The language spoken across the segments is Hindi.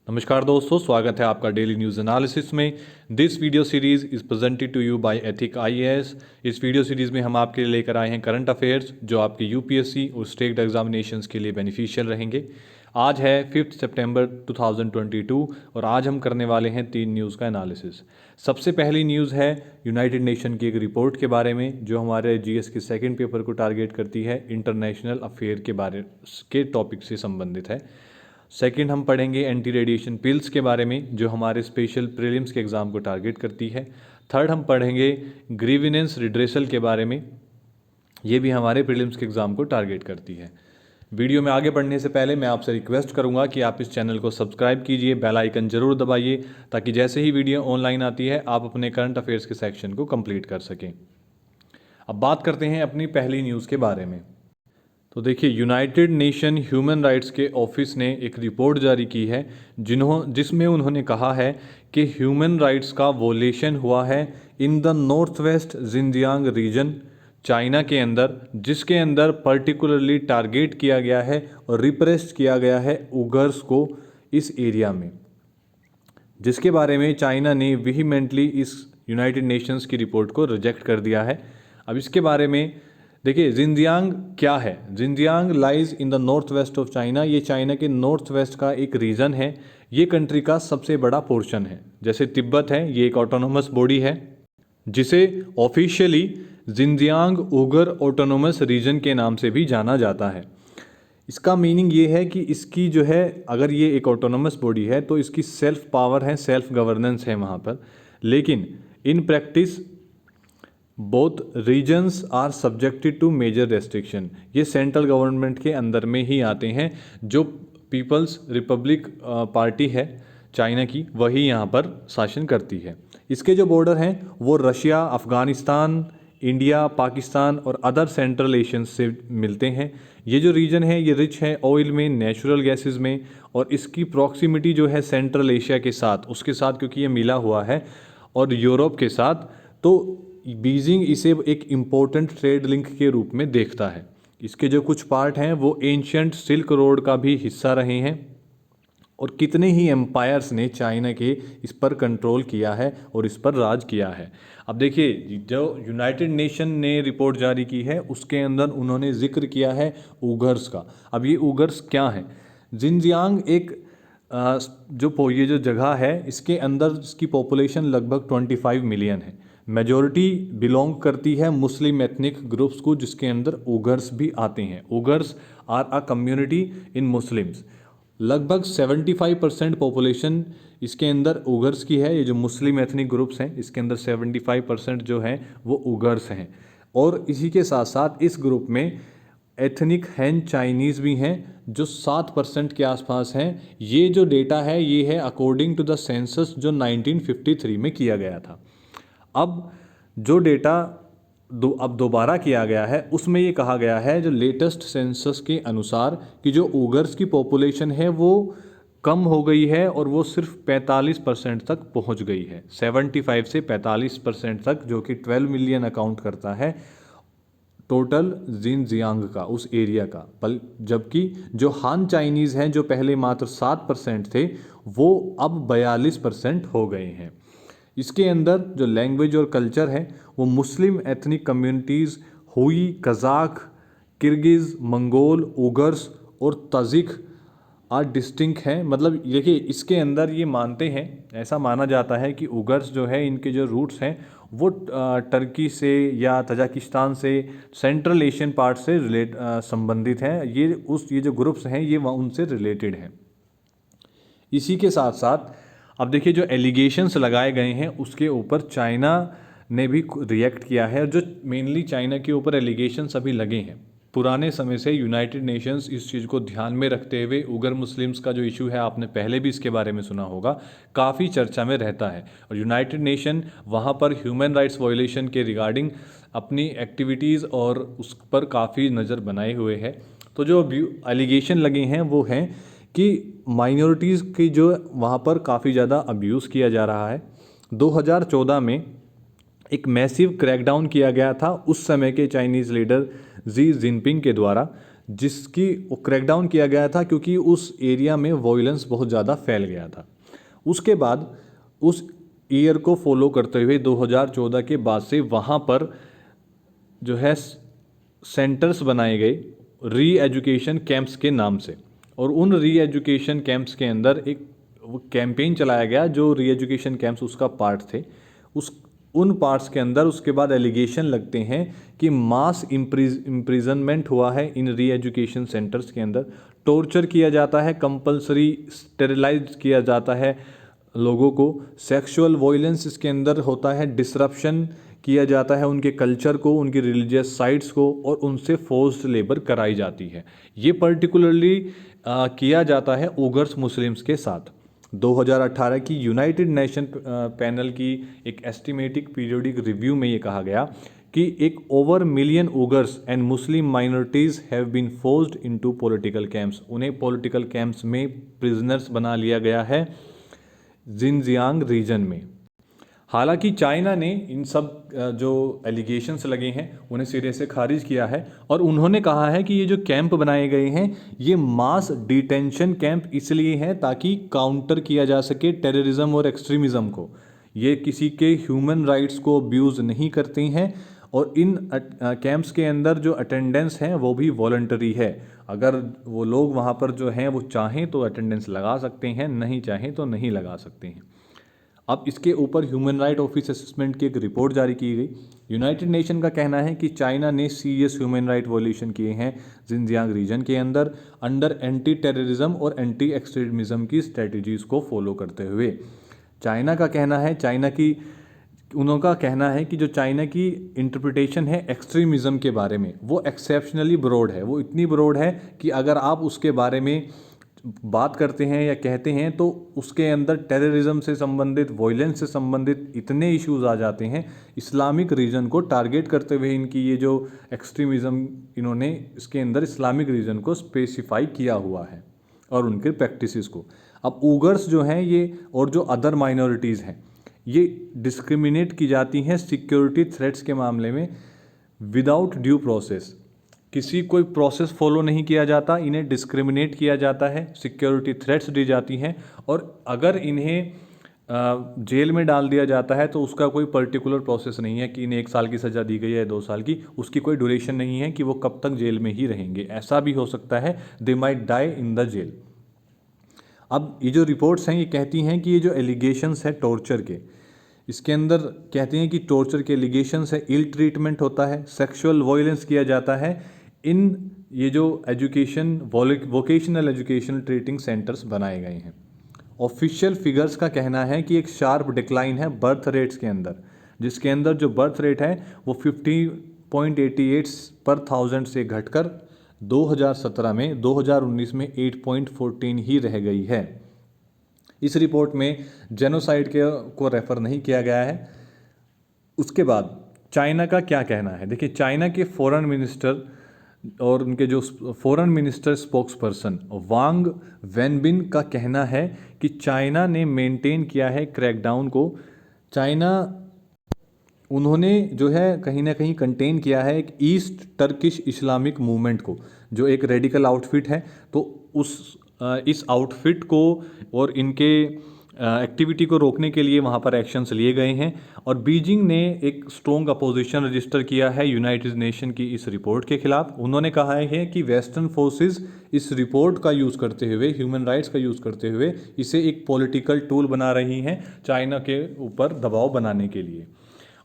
नमस्कार दोस्तों, स्वागत है आपका डेली न्यूज़ एनालिसिस में। This video series is presented to you by ethic IAS. इस वीडियो सीरीज़ में हम आपके लिए लेकर आए हैं करंट अफेयर्स जो आपके यूपीएससी और स्टेट एग्जामिनेशंस के लिए बेनिफिशियल रहेंगे। आज है 5 सितंबर 2022 और आज हम करने वाले हैं 3 न्यूज़ का एनालिसिस। सबसे पहली न्यूज़ है यूनाइटेड नेशन की एक रिपोर्ट के बारे में जो हमारे जीएस के सेकंड पेपर को टारगेट करती है, इंटरनेशनल अफेयर के बारे के टॉपिक से संबंधित है। सेकंड हम पढ़ेंगे एंटी रेडिएशन पिल्स के बारे में जो हमारे स्पेशल प्रीलिम्स के एग्ज़ाम को टारगेट करती है। थर्ड हम पढ़ेंगे ग्रीविनेंस रिड्रेसल के बारे में, ये भी हमारे प्रीलिम्स के एग्ज़ाम को टारगेट करती है। वीडियो में आगे बढ़ने से पहले मैं आपसे रिक्वेस्ट करूंगा कि आप इस चैनल को सब्सक्राइब कीजिए, बेल आइकन जरूर दबाइए ताकि जैसे ही वीडियो ऑनलाइन आती है आप अपने करंट अफेयर्स के सेक्शन को कंप्लीट कर सकें। अब बात करते हैं अपनी पहली न्यूज़ के बारे में। तो देखिए, यूनाइटेड नेशन ह्यूमन राइट्स के ऑफिस ने एक रिपोर्ट जारी की है जिसमें उन्होंने कहा है कि ह्यूमन राइट्स का वोलेशन हुआ है in the north west Xinjiang region, China के अंदर, जिसके अंदर पर्टिकुलरली टारगेट किया गया है और रिप्रेस किया गया है उगर्स को इस एरिया में, जिसके बारे में चाइना ने विहीमेंटली इस यूनाइटेड नेशंस की रिपोर्ट को रिजेक्ट कर दिया है। अब इसके बारे में देखिए, जिंजियांग क्या है। Xinjiang lies in the north waste of China. ये चाइना के नॉर्थ वेस्ट का एक रीजन है। ये कंट्री का सबसे बड़ा पोर्शन है। जैसे तिब्बत है, ये एक ऑटोनोमस बॉडी है जिसे ऑफिशियली जिंजियांग उगर ऑटोनोमस रीजन के नाम से भी जाना जाता है। इसका मीनिंग ये है कि इसकी जो है, अगर ये एक ऑटोनोमस बॉडी है तो इसकी सेल्फ पावर है, सेल्फ गवर्नेंस है वहाँ पर, लेकिन in practice both regions are subjected to major restriction. ये सेंट्रल गवर्नमेंट के अंदर में ही आते हैं। जो पीपल्स रिपब्लिक पार्टी है चाइना की, वही यहाँ पर शासन करती है। इसके जो बॉर्डर हैं वो रशिया, अफ़गानिस्तान, इंडिया, पाकिस्तान और अदर सेंट्रल एशियन से मिलते हैं। ये जो रीजन है ये रिच है ऑयल में, नेचुरल गैसेस में, और इसकी प्रॉक्सिमिटी जो है सेंट्रल एशिया के साथ, उसके साथ क्योंकि ये मिला हुआ है, और यूरोप के साथ, तो बीजिंग इसे एक इम्पोर्टेंट ट्रेड लिंक के रूप में देखता है। इसके जो कुछ पार्ट हैं वो एंशियंट सिल्क रोड का भी हिस्सा रहे हैं और कितने ही एम्पायर्स ने चाइना के इस पर कंट्रोल किया है और इस पर राज किया है। अब देखिए, जो यूनाइटेड नेशन ने रिपोर्ट जारी की है उसके अंदर उन्होंने जिक्र किया है उगर्स का। अब ये उगर्स क्या हैं? जिंजियांग एक ये जो जगह है इसके अंदर इसकी पॉपुलेशन लगभग 25 मिलियन है। मेजॉरिटी बिलोंग करती है मुस्लिम एथनिक ग्रुप्स को, जिसके अंदर उगर्स भी आते हैं। Uyghurs are a community in Muslims. लगभग 75% पॉपुलेशन इसके अंदर उगर्स की है। ये जो मुस्लिम एथनिक ग्रुप्स हैं इसके अंदर 75% जो हैं वो उगर्स हैं। और इसी के साथ साथ इस ग्रुप में एथनिक हैन चाइनीज़ भी हैं जो 7% के आसपास हैं। ये जो डेटा है ये है अकॉर्डिंग टू द सेंसस जो 1953 में किया गया था। अब जो डेटा अब दोबारा किया गया है उसमें ये कहा गया है, जो लेटेस्ट सेंसस के अनुसार, कि जो उगर्स की पॉपुलेशन है वो कम हो गई है और वो सिर्फ 45% तक पहुंच गई है। 75 से 45% तक, जो कि 12 मिलियन अकाउंट करता है टोटल जिनजियांग का, उस एरिया का। जबकि जो हान चाइनीज़ हैं जो पहले मात्र 7% थे वो अब 42% हो गए हैं। इसके अंदर जो लैंग्वेज और कल्चर है वो मुस्लिम एथनिक कम्युनिटीज़ हुई, कज़ाक, किर्गिज़, मंगोल, उगर्स और तजिक आर डिस्टिंक्ट हैं। मतलब देखिए, इसके अंदर ये मानते हैं, ऐसा माना जाता है कि उगर्स जो है इनके जो रूट्स हैं वो टर्की से या तजाकिस्तान से, सेंट्रल एशियन पार्ट से संबंधित हैं। ये जो ग्रुप्स हैं ये उनसे रिलेटेड हैं। इसी के साथ साथ अब देखिए, जो एलिगेशंस लगाए गए हैं उसके ऊपर चाइना ने भी रिएक्ट किया है। जो मेनली चाइना के ऊपर एलिगेशंस अभी लगे हैं, पुराने समय से यूनाइटेड नेशंस इस चीज़ को ध्यान में रखते हुए, उगर मुस्लिम्स का जो इशू है आपने पहले भी इसके बारे में सुना होगा, काफ़ी चर्चा में रहता है। और यूनाइटेड नेशन वहाँ पर ह्यूमन राइट्स वायलेशन के रिगार्डिंग अपनी एक्टिविटीज़ और उस पर काफ़ी नज़र बनाए हुए है। तो जो एलिगेशन लगे हैं वो हैं कि माइनॉरिटीज़ की जो वहाँ पर काफ़ी ज़्यादा अब्यूज़ किया जा रहा है। 2014 में एक मैसिव क्रैकडाउन किया गया था उस समय के चाइनीज़ लीडर जी जिनपिंग के द्वारा, जिसकी क्रैकडाउन किया गया था क्योंकि उस एरिया में वॉयलेंस बहुत ज़्यादा फैल गया था। उसके बाद उस ईयर को फॉलो करते हुए 2014 के बाद से वहाँ पर जो है सेंटर्स बनाए गए री एजुकेशन कैंप्स के नाम से, और उन री एजुकेशन कैंप्स के अंदर एक कैंपेन चलाया गया जो री एजुकेशन कैंप्स उसका पार्ट थे। उन पार्ट्स के अंदर उसके बाद एलिगेशन लगते हैं कि मास इम्प्रिजनमेंट हुआ है इन री एजुकेशन सेंटर्स के अंदर, टॉर्चर किया जाता है, कंपल्सरी स्टेरिलाइज किया जाता है लोगों को, सेक्सुअल वॉयलेंस इसके अंदर होता है, डिसरप्शन किया जाता है उनके कल्चर को, उनकी रिलीजियस साइट्स को, और उनसे फोर्स्ड लेबर कराई जाती है। ये पर्टिकुलरली किया जाता है उगर्स मुस्लिम्स के साथ। 2018 की यूनाइटेड नेशन पैनल की एक एस्टिमेटिक पीरियोडिक रिव्यू में ये कहा गया कि एक over million Uyghurs and Muslim minorities have been forced into political camps. उन्हें पॉलिटिकल कैंप्स में प्रिजनर्स बना लिया गया है जिनजियांग रीजन में। हालांकि चाइना ने इन सब जो एलिगेशंस लगे हैं उन्हें सिरे से खारिज किया है, और उन्होंने कहा है कि ये जो कैंप बनाए गए हैं ये मास डिटेंशन कैंप इसलिए हैं ताकि काउंटर किया जा सके टेररिज्म और एक्सट्रीमिज़म को। ये किसी के ह्यूमन राइट्स को अब्यूज़ नहीं करते हैं, और इन कैंप्स के अंदर जो अटेंडेंस हैं वो भी वॉलंटरी है। अगर वो लोग वहाँ पर जो हैं वो चाहें तो अटेंडेंस लगा सकते हैं, नहीं चाहें तो नहीं लगा सकते हैं। अब इसके ऊपर ह्यूमन राइट ऑफिस असेसमेंट की एक रिपोर्ट जारी की गई। यूनाइटेड नेशन का कहना है कि चाइना ने सीरियस ह्यूमन राइट वॉल्यूशन किए हैं जिनजियांग रीजन के अंदर अंडर एंटी टेररिज्म और एंटी एक्सट्रीमिज्म की स्ट्रेटजीज़ को फॉलो करते हुए। चाइना का कहना है उनका कहना है कि जो चाइना की इंटरप्रिटेशन है एक्सट्रीमिज़म के बारे में वो एक्सेप्शनली ब्रॉड है। वो इतनी ब्रॉड है कि अगर आप उसके बारे में बात करते हैं या कहते हैं तो उसके अंदर टेररिज्म से संबंधित, वॉयलेंस से संबंधित इतने इश्यूज आ जाते हैं। इस्लामिक रीजन को टारगेट करते हुए इनकी ये जो एक्सट्रीमिज़म, इन्होंने इसके अंदर इस्लामिक रीजन को स्पेसिफाई किया हुआ है और उनके प्रैक्टिसेस को। अब उगर्स जो हैं ये और जो अदर माइनॉरिटीज़ हैं ये डिस्क्रिमिनेट की जाती हैं सिक्योरिटी थ्रेट्स के मामले में विदाउट ड्यू प्रोसेस। किसी कोई प्रोसेस फॉलो नहीं किया जाता, इन्हें डिस्क्रिमिनेट किया जाता है, सिक्योरिटी थ्रेट्स दी जाती हैं, और अगर इन्हें जेल में डाल दिया जाता है तो उसका कोई पर्टिकुलर प्रोसेस नहीं है कि इन्हें 1 साल की सज़ा दी गई है, 2 साल की, उसकी कोई ड्यूरेशन नहीं है कि वो कब तक जेल में ही रहेंगे। ऐसा भी हो सकता है they might die in the jail. अब ये जो रिपोर्ट्स हैं ये कहती हैं कि ये जो एलिगेशंस है टॉर्चर के, इसके अंदर कहते हैं कि टॉर्चर के एलिगेशंस है, इल ट्रीटमेंट होता है, सेक्सुअल वॉयलेंस किया जाता है इन ये जो education vocational educational training centres बनाए गए हैं। ऑफिशियल फिगर्स का कहना है कि एक शार्प डिक्लाइन है बर्थ रेट्स के अंदर, जिसके अंदर जो बर्थ रेट है वो 50.88 पर 1000 से घटकर 2017 में 2019 में 8.14 ही रह गई है। इस रिपोर्ट में जेनोसाइड को रेफर नहीं किया गया है। उसके बाद चाइना का क्या कहना है, देखिए चाइना के फॉरेन मिनिस्टर और उनके जो फॉरेन मिनिस्टर स्पोक्स पर्सन वांग वेनबिन का कहना है कि चाइना ने मेंटेन किया है क्रैकडाउन को। उन्होंने जो है कहीं ना कहीं कंटेन किया है एक ईस्ट टर्किश इस्लामिक मूवमेंट को, जो एक रेडिकल आउटफिट है। तो इस आउटफिट को और इनके एक्टिविटी को रोकने के लिए वहाँ पर एक्शंस लिए गए हैं, और बीजिंग ने एक स्ट्रॉन्ग अपोजिशन रजिस्टर किया है यूनाइटेड नेशन की इस रिपोर्ट के खिलाफ। उन्होंने कहा है कि वेस्टर्न फोर्सेस इस रिपोर्ट का यूज़ करते हुए, ह्यूमन राइट्स का यूज़ करते हुए इसे एक पॉलिटिकल टूल बना रही हैं चाइना के ऊपर दबाव बनाने के लिए।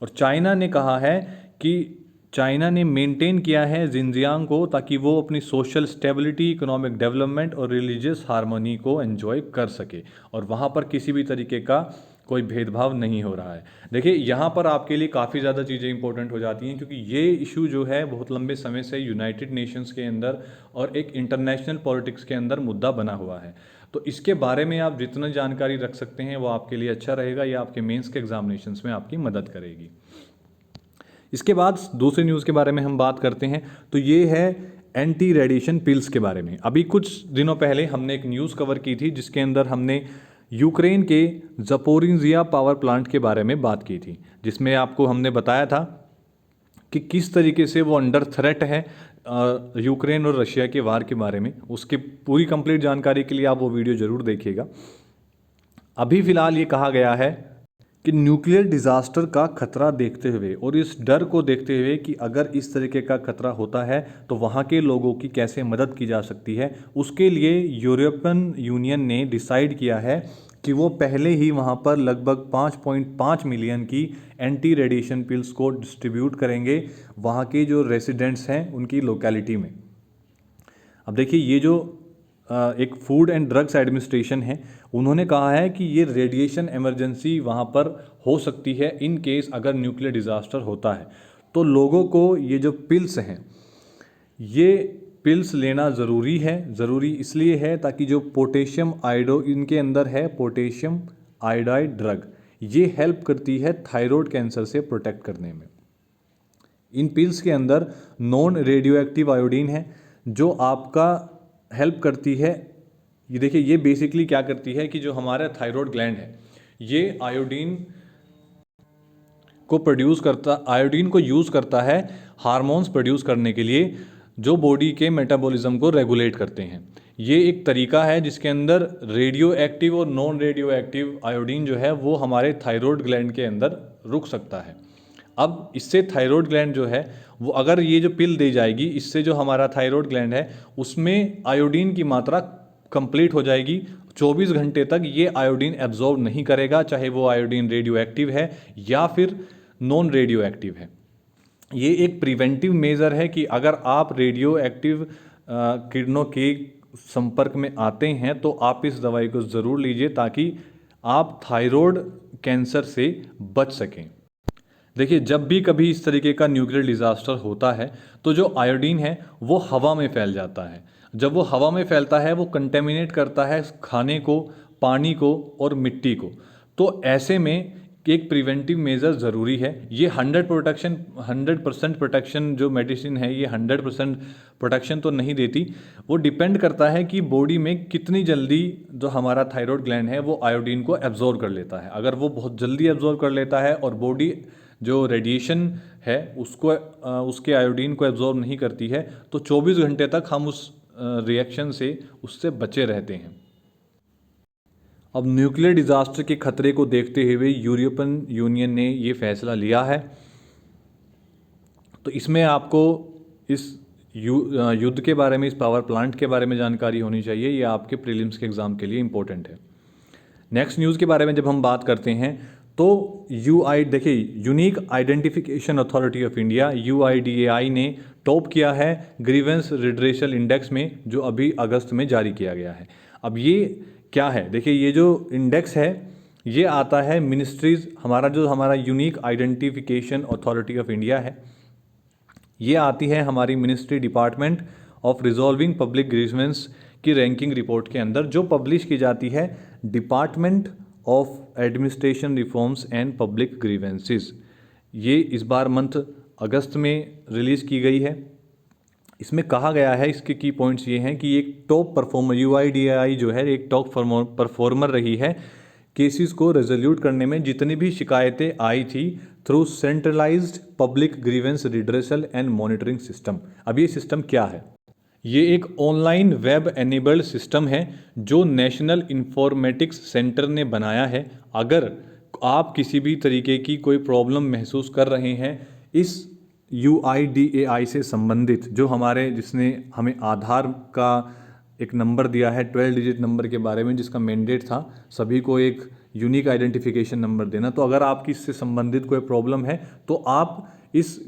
और चाइना ने कहा है कि चाइना ने मेंटेन किया है जिनजियांग को ताकि वो अपनी सोशल स्टेबिलिटी, इकोनॉमिक डेवलपमेंट और रिलीजियस हार्मनी को एंजॉय कर सके, और वहाँ पर किसी भी तरीके का कोई भेदभाव नहीं हो रहा है। देखिए यहाँ पर आपके लिए काफ़ी ज़्यादा चीज़ें इंपॉर्टेंट हो जाती हैं, क्योंकि ये इशू जो है बहुत लंबे समय से यूनाइटेड नेशंस के अंदर और एक इंटरनेशनल पॉलिटिक्स के अंदर मुद्दा बना हुआ है। तो इसके बारे में आप जितना जानकारी रख सकते हैं वो आपके लिए अच्छा रहेगा, या आपके मेंस के एग्जामिनेशंस में आपकी मदद करेगी। इसके बाद दूसरे न्यूज़ के बारे में हम बात करते हैं, तो ये है एंटी रेडिएशन पिल्स के बारे में। अभी कुछ दिनों पहले हमने एक न्यूज़ कवर की थी जिसके अंदर हमने यूक्रेन के ज़पोरिज़िया पावर प्लांट के बारे में बात की थी, जिसमें आपको हमने बताया था कि किस तरीके से वो अंडर थ्रेट है यूक्रेन और रशिया के वार के बारे में। उसकी पूरी कंप्लीट जानकारी के लिए आप वो वीडियो ज़रूर देखिएगा। अभी फ़िलहाल ये कहा गया है कि न्यूक्लियर डिज़ास्टर का खतरा देखते हुए और इस डर को देखते हुए कि अगर इस तरीके का खतरा होता है तो वहाँ के लोगों की कैसे मदद की जा सकती है, उसके लिए यूरोपियन यूनियन ने डिसाइड किया है कि वो पहले ही वहाँ पर लगभग 5.5 मिलियन की एंटी रेडिएशन पिल्स को डिस्ट्रीब्यूट करेंगे वहाँ के जो रेसिडेंट्स हैं उनकी लोकेलिटी में। अब देखिए, ये जो एक फूड एंड ड्रग्स एडमिनिस्ट्रेशन है, उन्होंने कहा है कि ये रेडिएशन इमरजेंसी वहाँ पर हो सकती है इन केस अगर न्यूक्लियर डिज़ास्टर होता है। तो लोगों को ये जो पिल्स हैं, ये पिल्स लेना ज़रूरी है। ज़रूरी इसलिए है ताकि जो पोटेशियम आयोडो इनके अंदर है, पोटेशियम आयोडाइड ड्रग, ये हेल्प करती है थायराइड कैंसर से प्रोटेक्ट करने में। इन पिल्स के अंदर नॉन रेडियो एक्टिव आयोडीन है जो आपका हेल्प करती है। ये देखिए, ये बेसिकली क्या करती है कि जो हमारा थायराइड ग्लैंड है, ये आयोडीन को यूज़ करता है हार्मोन्स प्रोड्यूस करने के लिए जो बॉडी के मेटाबॉलिज्म को रेगुलेट करते हैं। ये एक तरीका है जिसके अंदर रेडियो एक्टिव और नॉन रेडियो एक्टिव आयोडीन जो है वो हमारे थायराइड ग्लैंड के अंदर रुक सकता है। अब इससे थायराइड ग्लैंड जो है वो, अगर ये जो पिल दी जाएगी, इससे जो हमारा थायराइड ग्लैंड है उसमें आयोडीन की मात्रा कंप्लीट हो जाएगी। 24 घंटे तक ये आयोडीन एब्जॉर्ब नहीं करेगा, चाहे वो आयोडीन रेडियो एक्टिव है या फिर नॉन रेडियो एक्टिव है। ये एक प्रिवेंटिव मेजर है कि अगर आप रेडियो एक्टिव किरणों के संपर्क में आते हैं तो आप इस दवाई को ज़रूर लीजिए ताकि आप थायराइड कैंसर से बच सकें। देखिए, जब भी कभी इस तरीके का न्यूक्लियर डिज़ास्टर होता है तो जो आयोडीन है वो हवा में फैल जाता है। जब वो हवा में फैलता है वो कंटेमिनेट करता है खाने को, पानी को और मिट्टी को। तो ऐसे में एक प्रिवेंटिव मेजर ज़रूरी है। ये 100% प्रोटेक्शन जो मेडिसिन है ये 100% प्रोटेक्शन तो नहीं देती। वो डिपेंड करता है कि बॉडी में कितनी जल्दी जो हमारा थायराइड ग्लैंड है वो आयोडीन को एब्जॉर्ब कर लेता है। अगर वो बहुत जल्दी एब्जॉर्ब कर लेता है और बॉडी जो रेडिएशन है उसको उसके आयोडीन को एब्जॉर्ब नहीं करती है तो 24 घंटे तक हम उस रिएक्शन से उससे बचे रहते हैं। अब न्यूक्लियर डिज़ास्टर के खतरे को देखते हुए यूरोपियन यूनियन ने ये फैसला लिया है। तो इसमें आपको इस युद्ध के बारे में, इस पावर प्लांट के बारे में जानकारी होनी चाहिए। ये आपके प्रीलिम्स के एग्ज़ाम के लिए इम्पोर्टेंट है। नेक्स्ट न्यूज़ के बारे में जब हम बात करते हैं तो देखिए, unique identification authority of India UIDAI ने टॉप किया है ग्रीवेंस रिड्रेसल इंडेक्स में, जो अभी अगस्त में जारी किया गया है। अब ये क्या है? देखिए, ये जो इंडेक्स है ये आता है मिनिस्ट्रीज़, हमारा unique identification authority of India है, ये आती है हमारी ministry department of resolving public grievance की रैंकिंग रिपोर्ट के अंदर, जो पब्लिश की जाती है department of administration reforms and public grievances. ये इस बार मंथ अगस्त में रिलीज़ की गई है। इसमें कहा गया है, इसके की पॉइंट्स ये हैं कि एक टॉप परफॉर्मर UIDAI जो है एक टॉप परफॉर्मर रही है केसेस को रेजोल्यूट करने में। जितनी भी शिकायतें आई थी through centralised public grievance redressal and monitoring system. अब ये सिस्टम क्या है? ये एक ऑनलाइन वेब एनेबल्ड सिस्टम है जो नेशनल इंफॉर्मेटिक्स सेंटर ने बनाया है। अगर आप किसी भी तरीके की कोई प्रॉब्लम महसूस कर रहे हैं इस UIDAI से संबंधित, जिसने हमें आधार का एक नंबर दिया है 12 डिजिट नंबर के बारे में, जिसका मैंडेट था सभी को एक यूनिक आइडेंटिफिकेशन नंबर देना। तो अगर आपकी इससे संबंधित कोई प्रॉब्लम है तो आप इस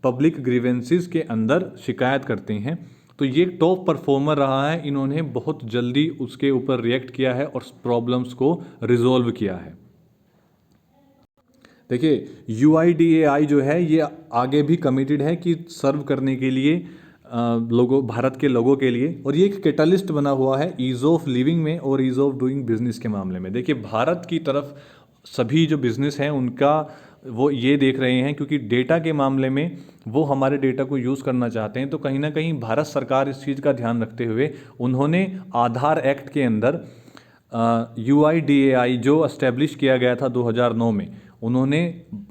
पब्लिक ग्रीवेंसेस के अंदर शिकायत करते हैं। तो ये टॉप परफॉर्मर रहा है, इन्होंने बहुत जल्दी उसके ऊपर रिएक्ट किया है और प्रॉब्लम्स को रिजॉल्व किया है। देखिए, UIDAI जो है ये आगे भी कमिटेड है कि सर्व करने के लिए भारत के लोगों के लिए, और ये एक कैटलिस्ट बना हुआ है ईज़ ऑफ लिविंग में और ईज़ ऑफ डूइंग बिजनेस के मामले में। देखिए, भारत की तरफ सभी जो बिजनेस हैं उनका वो ये देख रहे हैं, क्योंकि डेटा के मामले में वो हमारे डेटा को यूज़ करना चाहते हैं। तो कहीं ना कहीं भारत सरकार इस चीज़ का ध्यान रखते हुए उन्होंने आधार एक्ट के अंदर UIDAI जो एस्टेब्लिश किया गया था 2009 में, उन्होंने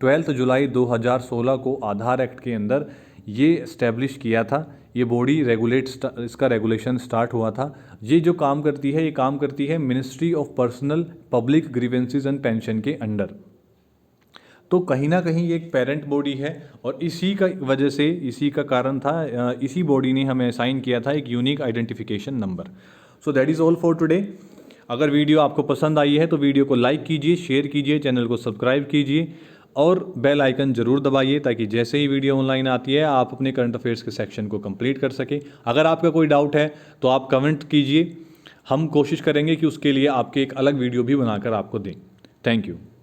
12 जुलाई 2016 को आधार एक्ट के अंदर ये एस्टेब्लिश किया था ये बॉडी इसका रेगुलेशन स्टार्ट हुआ था। ये जो काम करती है, ये काम करती है ministry of personnel public grievances and pension के अंडर। तो कहीं ना कहीं ये एक पेरेंट बॉडी है और इसी का वजह से, इसी का कारण था, इसी बॉडी ने हमें असाइन किया था एक unique identification number. So that is all for today. अगर वीडियो आपको पसंद आई है तो वीडियो को लाइक कीजिए, शेयर कीजिए, चैनल को सब्सक्राइब कीजिए और बेल आइकन ज़रूर दबाइए ताकि जैसे ही वीडियो ऑनलाइन आती है आप अपने करंट अफेयर्स के सेक्शन को कंप्लीट कर सकें। अगर आपका कोई डाउट है तो आप कमेंट कीजिए, हम कोशिश करेंगे कि उसके लिए आपके एक अलग वीडियो भी बनाकर आपको दें। Thank you.